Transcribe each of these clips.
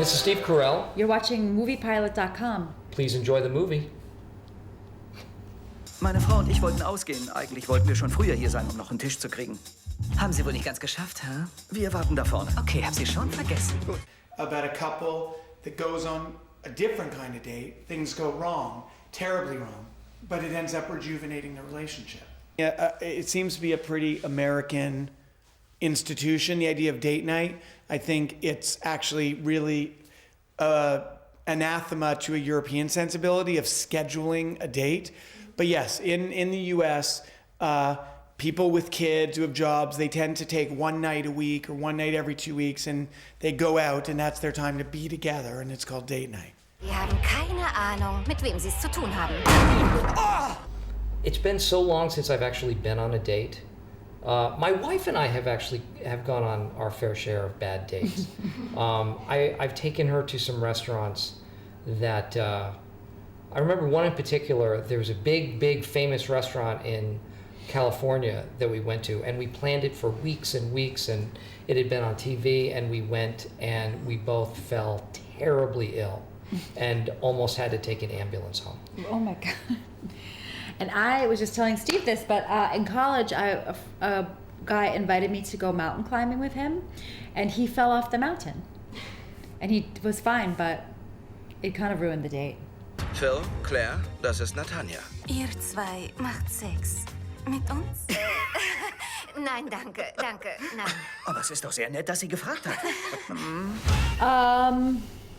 this is Steve Carell. You're watching moviepilot.com. Please enjoy the movie. Meine Frau und ich wollten ausgehen. Eigentlich wollten wir schon früher hier sein, um noch einen Tisch zu kriegen. Haben Sie wohl nicht ganz geschafft, hä? Wir warten da vorne. Okay, hab Sie schon vergessen. Gut. About a couple that goes on a different kind of date. Things go wrong, terribly wrong, but it ends up rejuvenating the relationship. Yeah, it seems to be a pretty American institution, the idea of date night. I think it's actually really anathema to a European sensibility of scheduling a date. But yes, in the US, people with kids who have jobs, they tend to take one night a week or one night every 2 weeks, and they go out, and that's their time to be together, and it's called date night. Wir haben keine Ahnung, mit wem Sie es zu tun haben. It's been so long since I've actually been on a date. My wife and I have gone on our fair share of bad dates. I've taken her to some restaurants that I remember one in particular. There was a big famous restaurant in California that we went to, and we planned it for weeks and weeks, and it had been on TV, and we went and we both fell terribly ill and almost had to take an ambulance home. Oh my God. And I was just telling Steve this, but in college, a guy invited me to go mountain climbing with him, and he fell off the mountain. And he was fine, but it kind of ruined the date. Phil, Claire, das ist Natanja. Ihr zwei macht Sex. Mit uns? Nein, danke, nein. Aber es ist doch sehr nett, dass sie gefragt hat.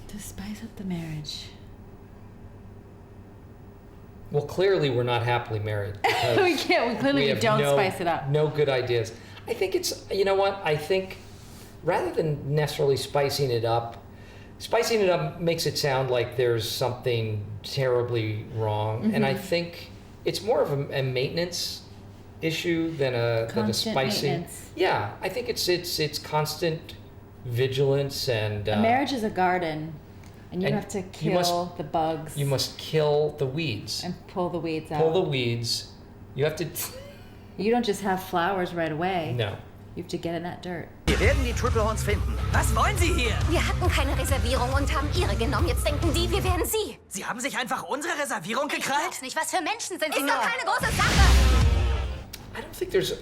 To spice up the marriage. Well, clearly we're not happily married. We don't spice it up. No good ideas. I think it's, you know what? I think rather than necessarily spicing it up makes it sound like there's something terribly wrong. Mm-hmm. And I think it's more of a maintenance issue than a spicing. Maintenance. Yeah, I think it's constant vigilance and. Marriage is a garden. And you have to kill the bugs. You must kill the weeds. And pull the weeds out. Pull the weeds. You have to... You don't just have flowers right away. No. You have to get in that dirt. Wir werden die Triple Horns finden. Was wollen Sie hier? Wir hatten keine Reservierung und haben ihre genommen. Jetzt denken die, wir wären sie. Sie haben sich einfach unsere Reservierung Ich gekrallt? weiß nicht, was für Menschen sind sie Ist nur. doch Keine große Sache. I don't think there's...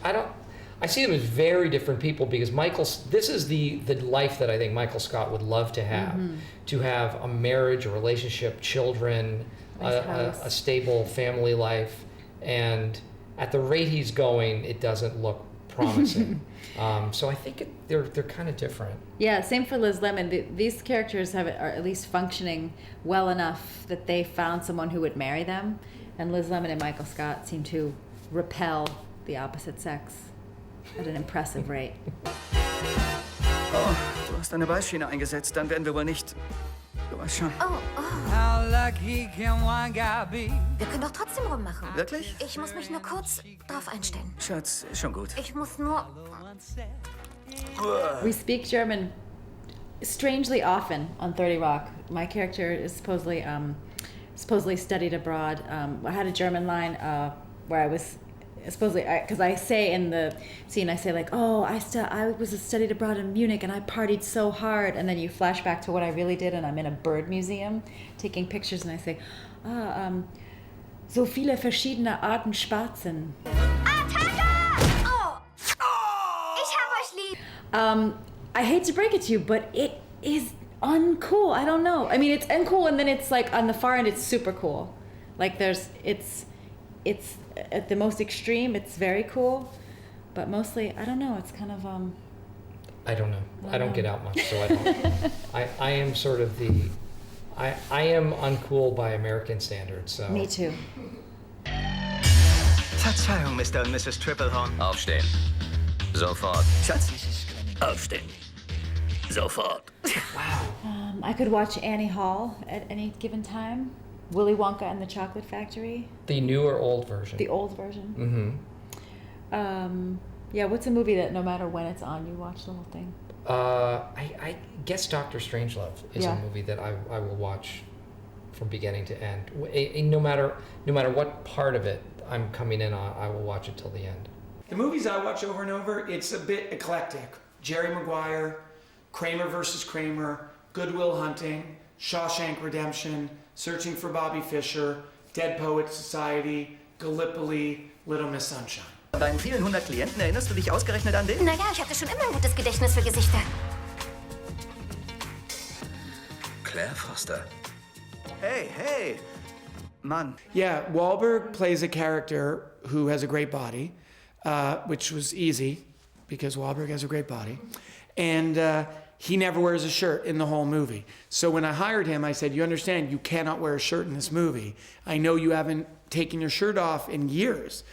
I see them as very different people because this is the life that I think Michael Scott would love to have. Mm-hmm. To have a marriage, a relationship, children, a stable family life. And at the rate he's going, it doesn't look promising. So I think they're kind of different. Yeah, same for Liz Lemon. These characters are at least functioning well enough that they found someone who would marry them. And Liz Lemon and Michael Scott seem to repel the opposite sex at an impressive rate. Oh, du hast eine Beißschiene eingesetzt, dann werden wir wohl nicht... Du weißt schon. How lucky can one guy be? Wir können doch trotzdem rummachen. Wirklich? Ich muss mich nur kurz drauf einstellen. Schatz, ist schon gut. Ich muss nur... We speak German strangely often on 30 Rock. My character is supposedly studied abroad. I had a German line where I was... supposedly, because I say in the scene, I say like, oh, I was studied abroad in Munich and I partied so hard, and then you flash back to what I really did, and I'm in a bird museum taking pictures, and I say, so viele verschiedene Arten Spatzen. Attacke! Oh! Ich hab euch lieb! I hate to break it to you, but it is uncool. I don't know. I mean, it's uncool, and then it's like on the far end, it's super cool. Like it's at the most extreme, it's very cool, but mostly, I don't know, it's kind of, I don't know. I don't get out much, so I don't. I am sort of I am uncool by American standards, so. Me too. Verzeihung, Mr. und Mrs. Triplehorn. Aufstehen. Sofort. Schatz? Aufstehen. Sofort. Wow. I could watch Annie Hall at any given time. Willy Wonka and the Chocolate Factory. The new or old version? The old version. Mm-hmm. Yeah, what's a movie that no matter when it's on, you watch the whole thing? I guess Dr. Strangelove is a movie that I will watch from beginning to end. No matter what part of it I'm coming in on, I will watch it till the end. The movies I watch over and over, it's a bit eclectic. Jerry Maguire, Kramer versus Kramer, Good Will Hunting, Shawshank Redemption, Searching for Bobby Fischer, Dead Poets Society, Gallipoli, Little Miss Sunshine. Von deinen vielen hundert Klienten erinnerst du dich ausgerechnet an den? Naja, ich hatte schon immer ein gutes Gedächtnis für Gesichter. Claire Foster. Hey, Mann. Yeah, Wahlberg plays a character who has a great body, which was easy because Wahlberg has a great body. And he never wears a shirt in the whole movie. So when I hired him, I said, you understand, you cannot wear a shirt in this movie. I know you haven't taken your shirt off in years.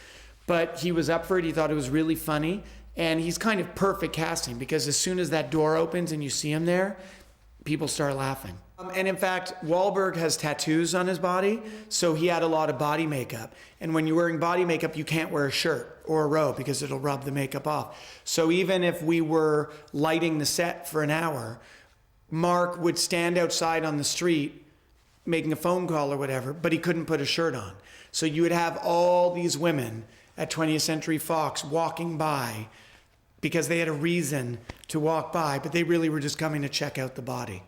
But he was up for it. He thought it was really funny. And he's kind of perfect casting because as soon as that door opens and you see him there, people start laughing. And in fact, Wahlberg has tattoos on his body, so he had a lot of body makeup. And when you're wearing body makeup, you can't wear a shirt or a robe because it'll rub the makeup off. So even if we were lighting the set for an hour, Mark would stand outside on the street making a phone call or whatever, but he couldn't put a shirt on. So you would have all these women at 20th Century Fox walking by because they had a reason to walk by, but they really were just coming to check out the body.